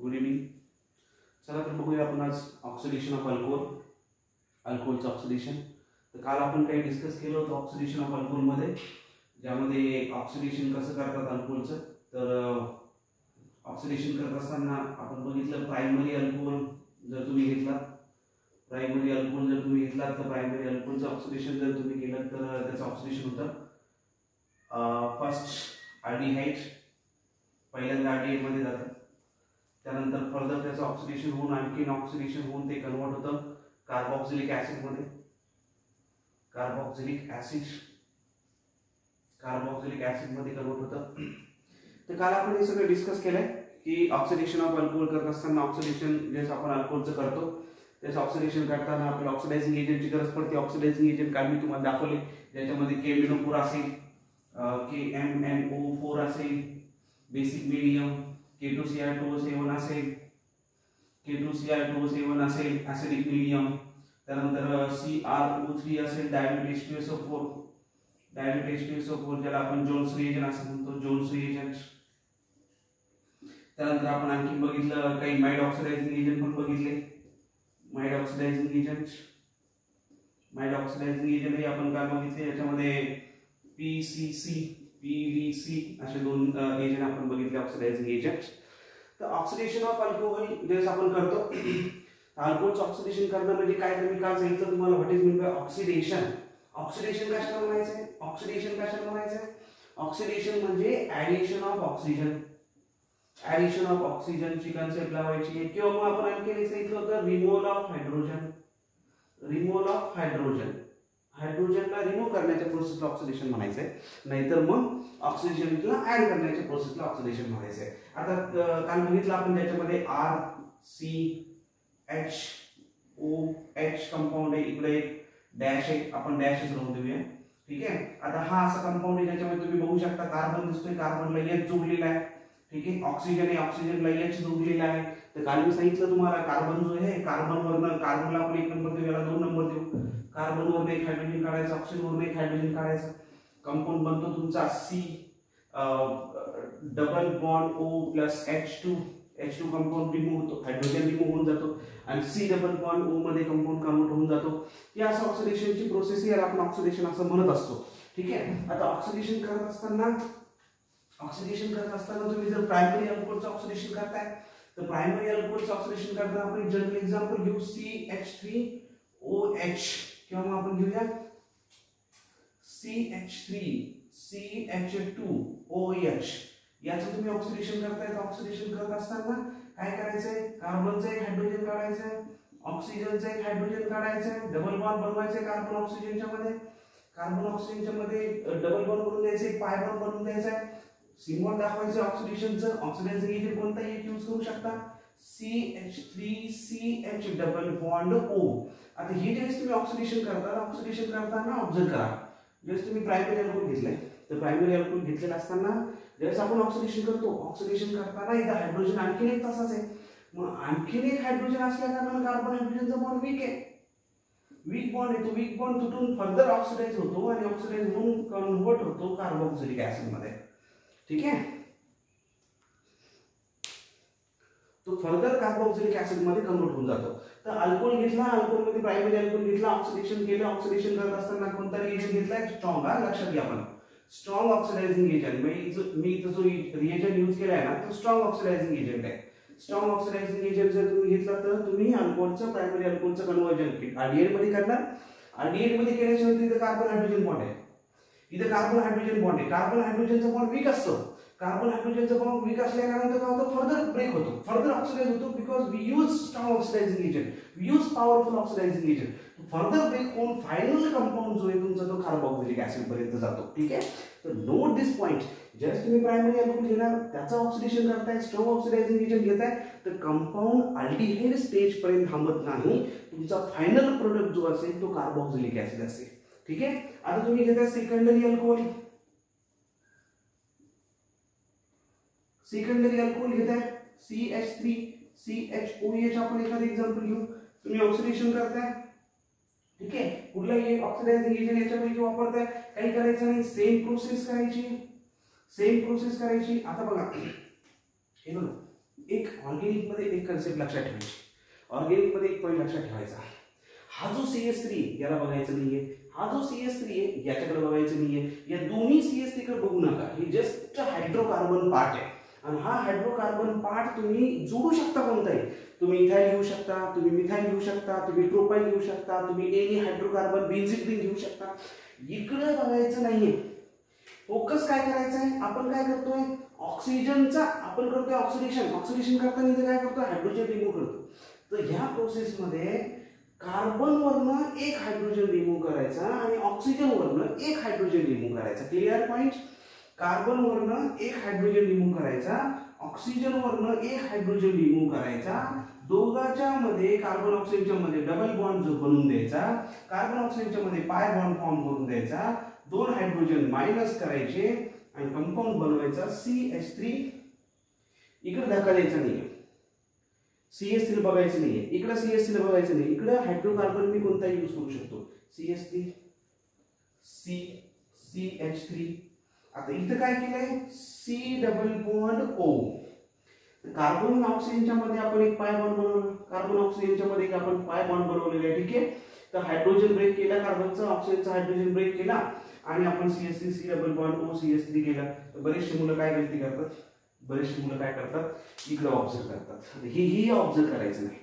Good evening. चला तर बघूया आपण आज ऑक्सिडेशन ऑफ अल्कोहोल, अल्कोहोलचं ऑक्सिडेशन. तर काल आपण काही डिस्कस केलं होतं ऑक्सिडेशन ऑफ अल्कोहोलमध्ये, ज्यामध्ये ऑक्सिडेशन कसं करतात अल्कोहोलचं. तर ऑक्सिडेशन करत असताना आपण बघितलं प्रायमरी अल्कोहोल जर तुम्ही घेतला, प्रायमरी अल्कोहोल जर तुम्ही घेतला तर प्रायमरी अल्कोहोलचं ऑक्सिडेशन जर तुम्ही केलं तर त्याचं ऑक्सिडेशन होतं फर्स्ट अल्डिहाइड, पहिल्यांदा अल्डिहाइड मध्ये जातं. त्यानंतर फर्दर त्याचं ऑक्सिडेशन होऊन आणखीन ऑक्सिडेशन होऊन ते कन्वर्ट होतं कार्बोक्सिलिक ऍसिड मध्ये. कार्बोक्सिलिक ऍसिड मध्ये कन्वर्ट होतं. तर काल आपण हे सगळं डिस्कस केलंय की ऑक्सिडेशन ऑफ अल्कोहोल करत असताना ऑक्सिडेशन जे आपण अल्कोहोलचं करतो त्याचं ऑक्सिडेशन करताना आपल्याला ऑक्सिडायझिंग एजंटची गरज पडते. ऑक्सिडायझिंग एजंट काल मी तुम्हाला दाखवले, ज्याच्यामध्ये KMnO4 असेल, KMnO4 असेल, बेसिक मीडियम K2Cr2O7 असेल, K2Cr2O7 असेल ऍसिडिक मीडियम. त्यानंतर CrO3 असेल, डायल्यूट H2SO4, डायल्यूट H2SO4 ज्याला आपण जोन्स रिएजंट असं म्हणतो, जोन्स रिएजंट. त्यानंतर आपण आणखी बघितलं काही माइल्ड ऑक्सिडायझिंग एजंट पण बघितले. माइल्ड ऑक्सिडायझिंग एजंट हे आपण काय बघितले, याच्यामध्ये PCC, PVC असे दोन एजंट आपण बघितले ऑक्सिडायझिंग एजंट. तर ऑक्सिडेशन ऑफ अल्कोहोल जे आपण करतो, अल्कोहोलचं ऑक्सिडेशन करणं म्हणजे काय, तर मी काल सांगितलं तुम्हाला what is mean by oxidation. Oxidation कशाला म्हणायचं, ऑक्सिडेशन म्हणजे addition of oxygen, addition of ऑक्सिजनची कन्सेप्ट लावायची आहे. किंवा मग आपण आणखी सांगितलं होतं रिमूव्हल ऑफ हायड्रोजन, हायड्रोजनला रिमूव्ह करण्याच्या प्रोसेसला ऑक्सिडेशन म्हणायचंय, नाहीतर मग ऑक्सिजनला ऍड करण्याच्या प्रोसेसला ऑक्सिडेशन म्हणायचंय. आता काल बघितलं आपण त्याच्यामध्ये RCHOH कंपाऊंड आहे, इकडे एक डॅश आहे, आपण डॅशच राहून देऊया. ठीक आहे. आता हा असा कंपाऊंड आहे ज्याच्यामध्ये तुम्ही बघू शकता कार्बन दिसतोय, कार्बनला H जोडलेला आहे. ठीक आहे. ऑक्सिजन आहे, ऑक्सिजनला H जोडलेला आहे. तर काल मी सांगितलं तुम्हाला कार्बन जो आहे, कार्बनला आपण 1 नंबर देऊ, याला 2 नंबर देऊ. कार्बन वरून एक हायड्रोजन काढायचा, ऑक्सिजन वरून एक हायड्रोजन काढायचा. कंपाऊंड बनतो तुमचा C double bond O plus H2 compound remove होतो, हायड्रोजन रिमूव्ह होऊन जातो आणि C डबल बॉन्ड O मध्ये कंपाऊंड कन्वर्ट होऊन जातो. या असं ऑक्सिडेशनची प्रोसेस याला आपण ऑक्सिडेशन असं म्हणत असतो. ठीक आहे. आता ऑक्सिडेशन करत असताना तुम्ही जर प्रायमरी अल्कोहोलचं ऑक्सिडेशन करताय तर प्रायमरी अल्कोहोलचं ऑक्सिडेशन करताना आपण जनरल एक्झाम्पल घेऊ CH3OH किंवा मग आपण घेऊया CH2OH. याचं तुम्ही ऑक्सिडेशन करताय. तर ऑक्सिडेशन करत असताना काय करायचंय, कार्बनचं एक हायड्रोजन काढायचंय, ऑक्सिजनचं एक हायड्रोजन काढायचंय, डबल बॉन्ड बनवायचंय कार्बन ऑक्सिजनच्या मध्ये, डबल बॉन्ड बनवून द्यायचे, पाय बॉन्ड बनवून द्यायचा, सिम्बॉल दाखवायचं ऑक्सिडेशनचं. ऑक्सिडायझिंग एजंट कोणताही एक यूज करू शकता, CH3CH डबल बॉन्ड O. आता हे ज्यावेळेस तुम्ही ऑक्सिडेशन करताना ऑब्झर्व करा, ज्यावेळेस तुम्ही प्रायमरी अल्कोहोल घेतलंय तर प्रायमरी अल्कोहोल घेतलेलं असताना ज्यावेळेस आपण ऑक्सिडेशन करताना इथं हायड्रोजन आणखीन एक तसाच आहे. मग आणखीन एक हायड्रोजन असल्या कारणाने कार्बन हायड्रोजनचा बॉन्ड वीक बॉन्ड आहे. तो वीक बॉन्ड तुटून फर्दर ऑक्सिडाइज होतो आणि ऑक्सिडाइज होऊन कन्वर्ट होतो कार्बोक्सिलिक ऍसिड मध्ये. ठीक आहे. तो फर्दर कार्बोक्सिलिक ऍसिड मध्ये कन्वर्ट होऊन जातो. तर अल्कोहोल घेतला, अल्कोहोलमध्ये प्रायमरी अल्कोहोल घेतला, ऑक्सिडेशन केलं. ऑक्सिडेशन करत असताना कोणता रिएजंट घेतलाय, स्ट्रॉंग. लक्षात घ्या, आपण स्ट्रॉंग ऑक्सिडायझिंग एजंट, मी इथं जो रिएजंट यूज केलाय ना तो स्ट्रॉंग ऑक्सिडायझिंग एजंट आहे. स्ट्रॉंग ऑक्सिडायझिंग एजंट जर तुम्ही घेतला तर तुम्ही अल्कोहोलचं प्रायमरी अल्कोहोलचं कन्व्हर्जन अल्डिहाइड मध्ये करणार. अल्डिहाइड मध्ये केल्याशिवाय इथे कार्बन हायड्रोजन बॉन्ड आहे, कार्बन हायड्रोजनचा बॉन्ड वीक असतो. कार्बन हायड्रोजनचा बॉन्ड वीक असल्या कारणाने काय होतं, फर्दर ब्रेक होतो, फर्दर ऑक्सिडाइज होतो. Because we use strong oxidising agent, we use powerful oxidising agent. Further break होऊन फायनल कंपाऊंड जो आहे तुमचा तो कार्बोक्सिलिक ऍसिड पर्यंत जातो. ठीक आहे. तर नोट दिस पॉइंट, ज्यावेळेस तुम्ही प्रायमरी अल्कोहोल घेणार त्याचं ऑक्सिडेशन करताय, स्ट्रॉंग ऑक्सिडायझिंग एजंट घेताय, तर कंपाऊंड अल्डिहाइड स्टेज पर्यंत थांबत नाही. तुमचा फायनल प्रोडक्ट जो असेल तो कार्बोक्सिलिक ऍसिड असेल. ठीक आहे. आता तुम्ही घेताय सेकंडरी अल्कोहोल घेताय CH3CHOH. आपण एखादं एक्झाम्पल घेऊ. तुम्ही ऑक्सिडेशन करताय. ठीक आहे. कुठलाही ऑक्सिडायझिंग एजंट याच्यापैकी वापरताय, काही करायचं नाही, सेम प्रोसेस करायची. आता बघा, हे बघा एक ऑर्गेनिक मध्ये एक कन्सेप्ट लक्षात ठेवायची, ऑर्गेनिक मध्ये एक पॉईंट लक्षात ठेवायचा, हा जो CS3 याला बघायचं नाहीये, हा जो CS3 आहे याच्याकडे बघायचं नाहीये, या दोन्ही CS3 कडे बघू नका, हे जस्ट हायड्रोकार्बन पार्ट आहे आणि हा हायड्रोकार्बन पार्ट तुम्ही जोडू शकता कोणताही, तुम्ही इथाइल घेऊ शकता, तुम्ही मिथाइल घेऊ शकता, तुम्ही प्रोपाइल घेऊ शकता, तुम्ही एनी हायड्रोकार्बन बेन्झीन रिंग घेऊ शकता, इकडे बघायचं नाहीये. फोकस काय करायचं आहे, आपण काय करतोय ऑक्सिजनचा आपण करतोय ऑक्सिडेशन करताना इथे काय करतो हायड्रोजन रिमूव्ह करतो. तर ह्या प्रोसेस मध्ये कार्बन वरनं एक हायड्रोजन रिमूव्ह करायचा आणि ऑक्सिजन वरनं एक हायड्रोजन रिमूव्ह करायचा. क्लिअर पॉइंट, कार्बन वरनं एक हायड्रोजन रिमूव्ह करायचा, ऑक्सिजन वरनं एक हायड्रोजन रिमूव्ह करायचा, दोघांच्या मध्ये कार्बन ऑक्सिजनच्या मध्ये डबल बॉन्ड जो बनवून द्यायचा, कार्बन ऑक्सिजनच्या मध्ये पाय बॉन्ड फॉर्म करून द्यायचा, दोन हायड्रोजन मायनस करायचे आणि कंपाऊंड बनवायचा CH3. इकडे धक्का द्यायचा नाहीये, CS3 बघायचं नाहीये, इकडे CS3 बघायचं नाही, इकडे हायड्रोकार्बन मी कोणता यूज करू शकतो CS3 CH3. आता इथं काय केलंय C double bond O, carbon ऑक्सिजनच्या मध्ये आपण एक पाय बॉन्ड बनवला, कार्बन ऑक्सिजनच्या मध्ये आपण पाय बॉन्ड बनवलेला आहे. ठीक आहे, तर हायड्रोजन ब्रेक केला, कार्बनचा ऑक्सिजनचा हायड्रोजन ब्रेक केला आणि आपण CH3 C double bond O CH3 केला. तर बरेचसे मुलं काय गलती करतात, बरेचसे मुलं काय करतात इकडे ऑब्झर्व करतात, ही ऑब्झर्व करायचं नाही,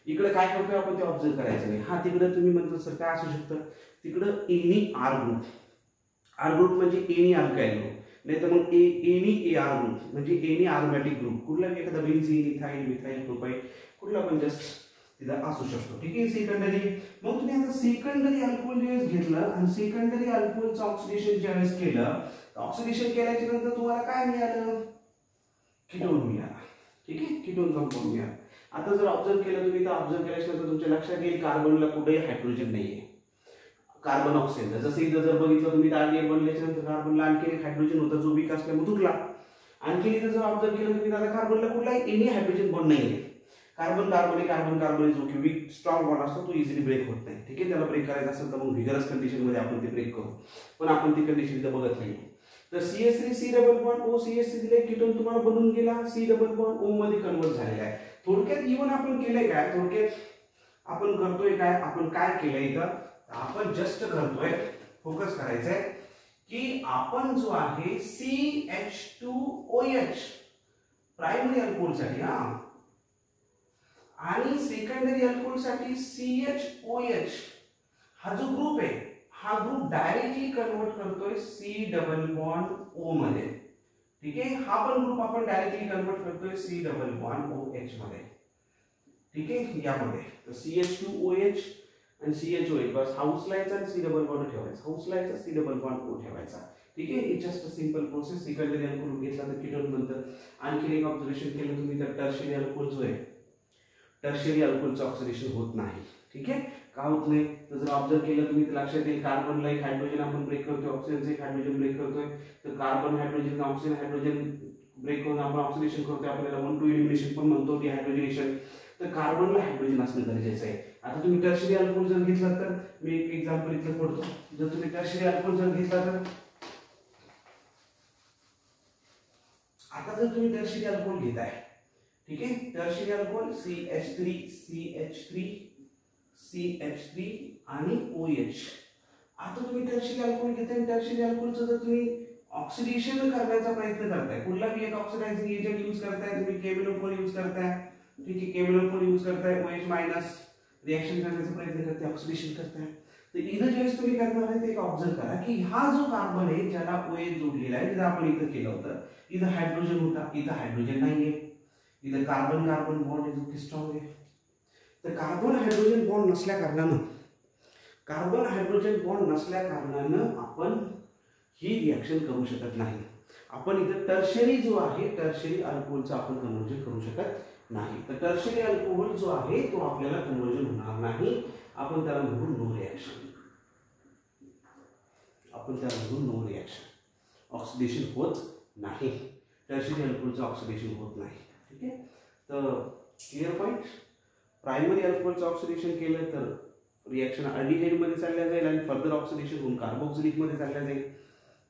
इकडे काय करतोय आपण ते ऑब्झर्व करायचं नाही. हा तिकडे तुम्ही म्हणतो सर काय असू शकतं, तिकडं एनी आर ग्रुप म्हणजे एनी अल्काइल ग्रुप, नाही तर मग एनी AR ग्रुप म्हणजे एनी अरोमॅटिक ग्रुप, कुठला एखादा बेन्झीन इथाइल मिथाइल प्रोपाइल कुठला पण जस्ट तिथं असू शकतो. ठीक आहे, सेकंडरी. मग तुम्ही आता सेकंडरी अल्कोहोल ज्यावेळेस घेतलं आणि सेकंडरी अल्कोहोलचं ऑक्सिडेशन ज्यावेळेस केलं, ऑक्सिडेशन केल्याच्या नंतर तुम्हाला काय मिळालं, कीटोन मिळाला. ठीक आहे, कीटोन कंपाऊंड मिळाला. आता जर ऑब्झर्व केलं तुम्ही, तर ऑब्झर्व केल्याच्या नंतर तुमच्या लक्षात येईल कार्बनला कुठेही हायड्रोजन नाहीये, कार्बन ऑक्सिजन जसं इथं जर बघितलं तुम्ही आर्डिएन बनल्याच्या नंतर कार्बनला आणखी एक हायड्रोजन होता जो वीक असल्यामुळे तुटला. आणखी इथं जर ऑब्झर्व केलं तुम्ही आता कार्बनला कुठलाही एनी हायड्रोजन बॉन्ड नाहीये, कार्बन कार्बन जो की वीक स्ट्रॉंग बॉन्ड असतो तो इझिली ब्रेक होत नाही. ठीक आहे, त्याला ब्रेक करायचं असेल तर मग व्हिगरस कंडिशन मध्ये आपण ते ब्रेक करू, पण आपण ती कंडिशन इथं बघत नाही. तर CH3 C double bond O CH3 दिले, कीटोन तुम्हाला बनून गेला, C डबल बॉन्ड O मध्ये कन्वर्ट झालेला आहे. थोडक्यात इव्हन आपण केलंय काय, थोडक्यात आपण करतोय काय, आपण काय केलंय इथं, आपण जस्ट करतोय, फोकस करायचंय की आपण जो आहे CH2OH प्रायमरी अल्कोहोल साठी हा आणि सेकंडरी अल्कोहोल साठी CHOH हा जो ग्रुप आहे, हा ग्रुप डायरेक्टली कन्वर्ट करतोय C डबल बॉन्ड O मध्ये. ठीक आहे, हा पण ग्रुप आपण डायरेक्टली कन्वर्ट करतोय C डबल बॉन्ड OH मध्ये. ठीक आहे, यामध्ये तर CH2OH आणि CHOH बस हाऊस लायचा आणि C डबल बॉन्ड ठेवायचा, हाऊस लायचा C डबल बॉन्ड O ठेवायचा. ठीक आहे, it just a simple process. Secondary alcohol घेतला तर कीटोन बनतं. आणखी एक ऑब्झर्वेशन केलं तुम्ही तर टर्शियरी अल्कोहोल जो आहे, टर्शियरी अल्कोहोलचं ऑक्सिडेशन होत नाही. ठीक आहे, का होत नाही तर जर ऑब्झर्व केलं तुम्ही तर लक्षात येईल कार्बनला एक हायड्रोजन आपण ब्रेक करतोय, ऑक्सिजनचं एक हायड्रोजन ब्रेक करतोय, तर carbon hydrogen oxygen hydrogen break करून आपण ऑक्सिडेशन करतोय, आपल्याला 1,2 एलिमिनेशन पण म्हणतो डिहायड्रोजनेशन. तर कार्बनला हायड्रोजन असणं गरजेचं आहे. आता तुम्ही टर्शियरी अल्कोहोल जर घेतला तर मी एक एक्झाम्पल इथलं पडतो, जर तुम्ही टर्शियरी अल्कोहोल जर घेतला तर आता जर तुम्ही टर्शियरी अल्कोहोल घेताय, ठीक आहे, टर्शियरी अल्कोहोल CH3 आणि OH. आता तुम्ही टर्शियरी अल्कोहोल घेताय, टर्शियरी अल्कोहोलचं जर तुम्ही ऑक्सिडेशन करण्याचा प्रयत्न करताय, कुठलाही एक ऑक्सिडायझिंग एजंट यूज करताय, तुम्ही केमिलोफोर यूज करताय, ठीक आहे, केमिलोफोर यूज करताय, OH मायनस रिएक्शन करण्याचा प्रयत्न करताय, ऑक्सिडेशन करताय. तर इथं ज्यावेळेस तुम्ही करणार आहे ते एक ऑब्झर्व करा की हा जो कार्बन आहे ज्याला OH जोडलेला आहे, तिथं आपण इथं केलं होतं, इथं हायड्रोजन होता, इथं हायड्रोजन नाहीये, इथं कार्बन कार्बन बॉन्ड आहे जो की स्ट्रॉंग आहे. तर कार्बन हायड्रोजन बॉन्ड नसल्या कारणानं आपण ही रिएक्शन करू शकत नाही. आपण इथं टर्शियरी जो आहे, टर्शियरी अल्कोहोलचं आपण कन्वर्जन करू शकत नाही. तर टर्शियरी अल्कोहोल जो आहे तो आपल्याला कन्वर्जन होणार नाही. आपण त्याला म्हणू नो रिएक्शन, ऑक्सिडेशन होत नाही. टर्शियरी अल्कोहोलचं ऑक्सिडेशन होत नाही. ठीक आहे, तर क्लिअर पॉइंट. प्रायमरी अल्कोहोलचं ऑक्सिडेशन केलं तर रिएक्शन अल्डिहाइड मध्ये चालल्या जाईल आणि फर्दर ऑक्सिडेशन होऊन कार्बोक्सिलिक मध्ये चालल्या जाईल.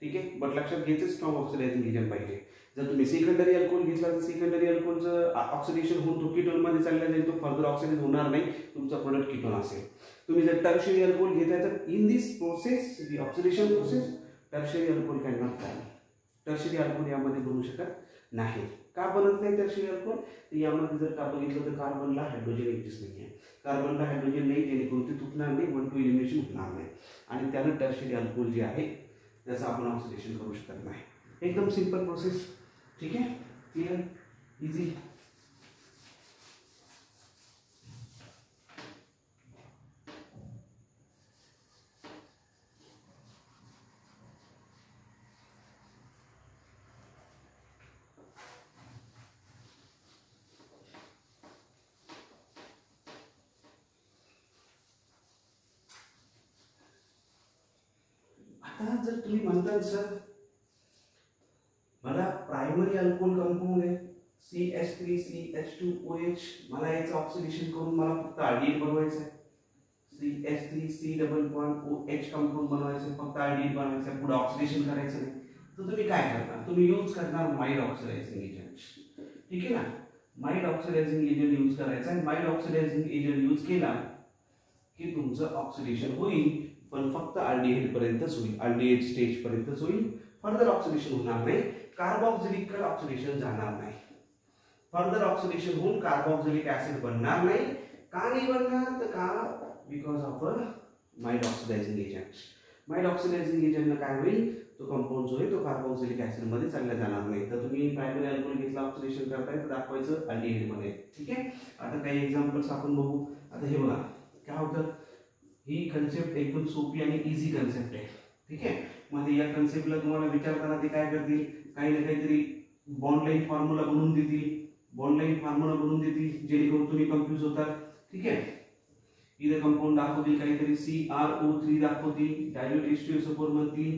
ठीक आहे. बट लक्षात घ्यायचं स्ट्रॉंग ऑक्सिडायझिंग एजंट पाहिजे. जर तुम्ही सेकंडरी अल्कोहोल घेतला तर सेकंडरी अल्कोहोलचं ऑक्सिडेशन होऊन तो कीटोनमध्ये चालला जाईल, तो फर्दर ऑक्सिडाइज होणार नाही, तुमचा प्रोडक्ट कीटोन असेल. तुम्ही जर टर्शियरी अल्कोहोल घेताय तर in this process the oxidation process tertiary alcohol can not form. Tertiary alcohol यामध्ये बनू शकत नाही. का बनत नाही टर्शियरी अल्कोहोल? तर यामध्ये जर का बघितलं तर कार्बनला हायड्रोजन एक्झिस्ट नाही आहे. कार्बनला हायड्रोजन नाही, जेणेकरून ते तुटणार नाही, 1-2 एलिमिनेशन होणार नाही, आणि त्यानं टर्शियरी अल्कोहोल जे आहे त्याचं आपण ऑक्सिडेशन करू शकत नाही. एकदम सिंपल प्रोसेस. ठीक आहे, क्लियर, इझी. आता जर तुम्ही म्हणताल सर मला प्रायमरी अल्कोहोल कंपाऊंड आहे CH3CH2OH, मला याचं ऑक्सिडेशन करून मला फक्त आरडीएल बनवायचं आहे. CH3C double bond OH compound बनवायचं आहे, फक्त आरडीएल बनवायचं आहे, पुढे ऑक्सिडेशन करायचं नाही. तर तुम्ही काय करणार? तुम्ही यूज करणार माइल्ड ऑक्सिडायझिंग एजंट. ठीक आहे ना, माइल्ड ऑक्सिडायझिंग एजंट यूज करायचा आहे. माइल्ड ऑक्सिडायझिंग एजंट यूज केला की तुमचं ऑक्सिडेशन होईल, पण फक्त आरडीएल पर्यंतच होईल, आरडीएल स्टेज पर्यंतच होईल, फर्दर ऑक्सिडेशन होणार नाही. कार्बोक्सिलिक ऑक्सिडेशन जाणार नाही, फर्दर ऑक्सिडेशन होऊन कार्बोक्सिलिक ऍसिड बनणार नाही. का नाही बनणार? तर का? Because of a mild oxidising agent. Mild oxidising एजंटनं काय होईल, तो कंपाऊंड जो आहे तो कार्बोक्सिलिक ऍसिड मध्ये चालला जाणार नाही. तर तुम्ही प्रायमरी अल्कोहोल घेतला, ऑक्सिडेशन करताय, तर दाखवायचं अल्डिहाइड मध्ये. ठीक आहे. आता काही एक्झाम्पल्स आपण बघू. आता हे बघा काय होतं, ही कन्सेप्ट एकदम सोपी आणि इझी कन्सेप्ट आहे. ठीक आहे. मध्ये या कन्सेप्टला तुम्हाला विचारताना ते काय करतील, काही ना काहीतरी बॉन्ड लाईन फॉर्म्युला बनवून देतील, बॉन्ड लाईन फॉर्म्युला बनवून देतील, जेणेकरून तुम्ही कन्फ्यूज होतात. ठीक आहे. इथे कंपाऊंड दाखवतील, काहीतरी CrO3 दाखवतील, डायल्यूट H2SO4 म्हणतील.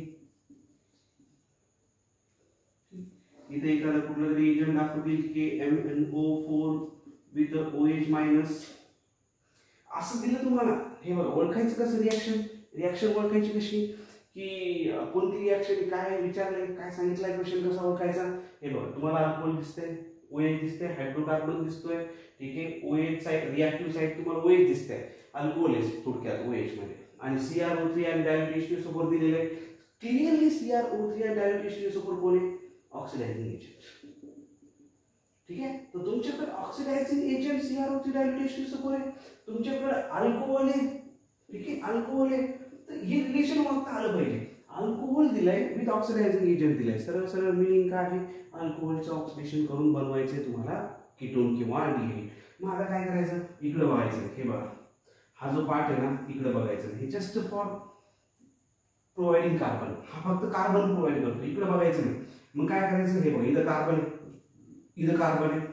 इथे एखादा कुठला तरी एजंट दाखवतील KMnO4 विथ OH मायनस. असं दिलं तुम्हाला. हे बघा, ओळखायचं कसं रिॲक्शन? रिॲक्शन ओळखायची कशी की कोणती रिॲक्शन, काय विचारलंय, काय सांगितलंय, क्वेश्चन कसा ओळखायचा? हे बघा, तुम्हाला अल्कोहोल दिसतंय, OH दिसतंय, हायड्रोकार्बन दिसतोय. ठीक आहे. OH साइड, रिॲक्टिव्ह साइड तुम्हाला OH दिसतंय, अल्कोहोल आहे थोडक्यात OH मध्ये, आणि CrO3 आणि डायल्यूट H2SO4 दिलेले आहे. क्लिअरली CrO3 आणि डायल्यूट H2SO4 कोण आहे? Oxidizing agent. ठीक आहे. तर तुमच्याकडे oxidizing agent CrO3 dilute H2SO4 आहे, तुमच्याकडे अल्कोहोल आहे. ठीक आहे, अल्कोहोल आहे. तर हे रिलेशन ओळखता आलं पाहिजे. अल्कोहोल दिलाय विथ ऑक्सिडायझिंग एजंट दिलाय, सरळ सरळ मिनिंग काय आहे, अल्कोहोलचं ऑक्सिडेशन करून बनवायचे तुम्हाला कीटोन किंवा अल्डिहाइड. मग आता काय करायचं, इकडे बघायचं. हे बघा, हा जो पार्ट आहे ना, इकडे बघायचं. हे जस्ट फॉर प्रोव्हाइडिंग कार्बन, हा फक्त कार्बन प्रोव्हाइड करतो, इकडे बघायचं नाही. मग काय करायचं, हे बघा, इथं कार्बन आहे, इथं कार्बन आहे,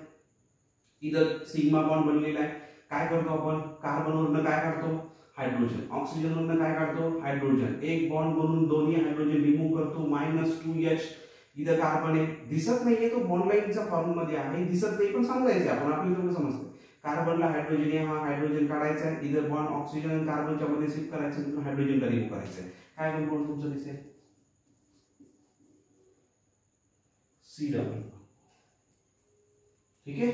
इथं सिग्मा बॉन्ड बनलेला आहे. काय करतो आपण, कार्बनवरनं काय काढतो, हायड्रोजन. ऑक्सिजनवरनं काय काढतो, हायड्रोजन. एक बॉन्ड बनवून दोन्ही हायड्रोजन रिमूव्ह करतो, -2H. इथं कार्बन आहे, दिसत नाहीये, तो बॉन्ड लाईनच्या फॉर्म मध्ये आहे, दिसत नाही पण समजायचं आपण, आपल्याला कसं समजतं. कार्बनला हायड्रोजन आहे, हा हायड्रोजन काढायचा आहे, इथं बॉन्ड ऑक्सिजन आणि कार्बनच्या मध्ये शिफ्ट करायचं, हायड्रोजनला रिमूव्ह करायचं आहे. काय कंपाऊंड तुमचं दिसेल, C डबल. ठीक आहे.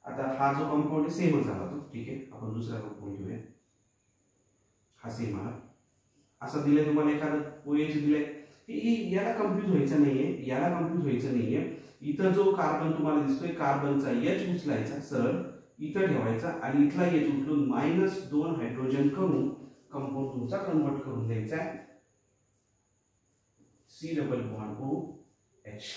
आता हा जो कंपाऊंड आहे सेमच झाला तो. ठीक आहे, आपण दुसरा कंपाऊंड घेऊया. हा सेम आला, असं दिलंय तुम्हाला एखादं OH दिलंय, याला कन्फ्यूज व्हायचं नाहीये, याला कन्फ्यूज व्हायचं नाहीये. इथं जो कार्बन तुम्हाला दिसतोय, कार्बनचा H उचलायचा सरळ इथं ठेवायचा, आणि इथला H उचलून -2 हायड्रोजन करून कंपाऊंड तुमचा कन्वर्ट करून द्यायचा आहे C double bond OH.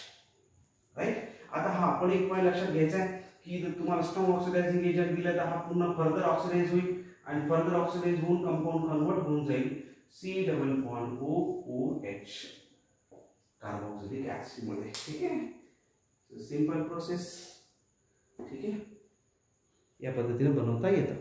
Right. आता हा आपण एक पॉईंट लक्षात घ्यायचा आहे की तुम्हाला स्ट्रॉंग ऑक्सिडायझिंग एजंट दिलं तर हा पूर्ण फर्दर ऑक्सिडाइज होईल, आणि फर्दर ऑक्सिडाइज होऊन कंपाऊंड कन्वर्ट होऊन जाईल C double bond OH carboxylic acid मध्ये. ठीक आहे, सिंपल प्रोसेस. ठीक आहे, या पद्धतीने बनवता येतं.